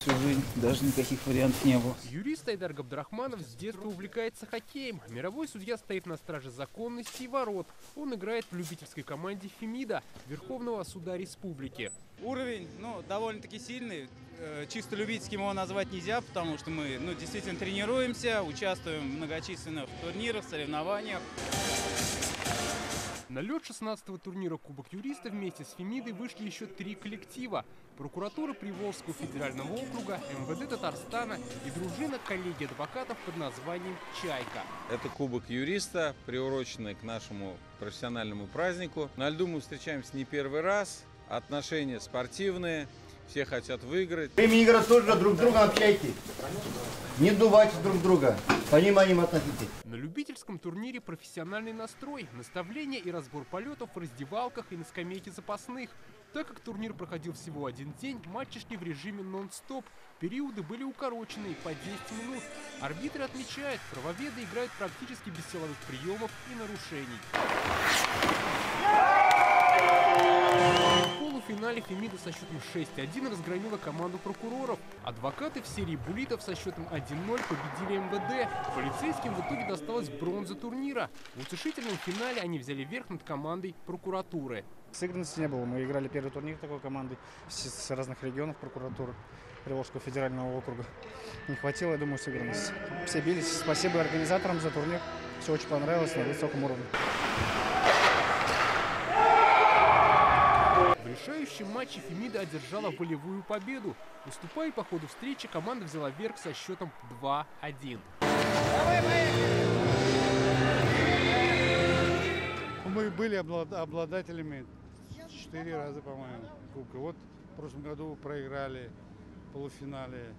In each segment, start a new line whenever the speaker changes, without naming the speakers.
Всю жизнь даже никаких вариантов не было.
Юрист Айдар Габдрахманов с детства увлекается хоккеем. Мировой судья стоит на страже законности и ворот. Он играет в любительской команде «Фемида» Верховного суда республики.
Уровень, довольно-таки сильный. Чисто любительским его назвать нельзя, потому что мы, действительно тренируемся, участвуем в многочисленных турнирах, соревнованиях.
На лед 16-го турнира Кубок юриста вместе с «Фемидой» вышли еще 3 коллектива. Прокуратура Приволжского федерального округа, МВД Татарстана и дружина коллегии адвокатов под названием «Чайка».
Это Кубок юриста, приуроченный к нашему профессиональному празднику. На льду мы встречаемся не первый раз, отношения спортивные, все хотят выиграть.
Время игры тоже друг с другом общайтесь. Не дувайте друг друга. Пониманием относитесь.
На любительском турнире профессиональный настрой, наставления и разбор полетов в раздевалках и на скамейке запасных. Так как турнир проходил всего один день, матчи шли в режиме нон-стоп. Периоды были укороченные по 10 минут. Арбитры отмечают, правоведы играют практически без силовых приемов и нарушений. В полуфинале «Фемида» со счетом 6-1 разгромила команду прокуроров. Адвокаты в серии буллитов со счетом 1-0 победили МВД. Полицейским в итоге досталась бронза турнира. В утешительном финале они взяли верх над командой прокуратуры.
Сыгранности не было. Мы играли первый турнир такой командой с разных регионов прокуратуры Приволжского федерального округа. Не хватило, я думаю, сыгранности. Все бились. Спасибо организаторам за турнир. Все очень понравилось на высоком уровне.
В решающем матче «Фемида» одержала волевую победу. Уступая по ходу встречи, команда взяла верх со счетом 2-1.
Мы были обладателями 4 раза, по-моему, кубка. Вот в прошлом году проиграли в полуфинале.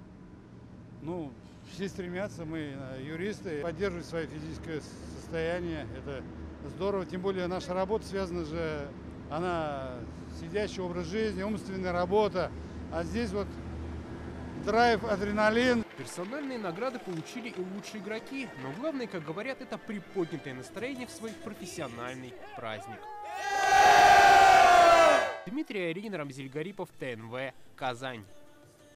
Все стремятся, мы юристы, поддерживать свое физическое состояние. Это здорово, тем более наша работа связана же, она сидящий образ жизни, умственная работа. А здесь вот драйв, адреналин.
Персональные награды получили и лучшие игроки. Но главное, как говорят, это приподнятое настроение в свой профессиональный праздник. Дмитрий Аринин, Рамзиль Гарипов, ТНВ, Казань.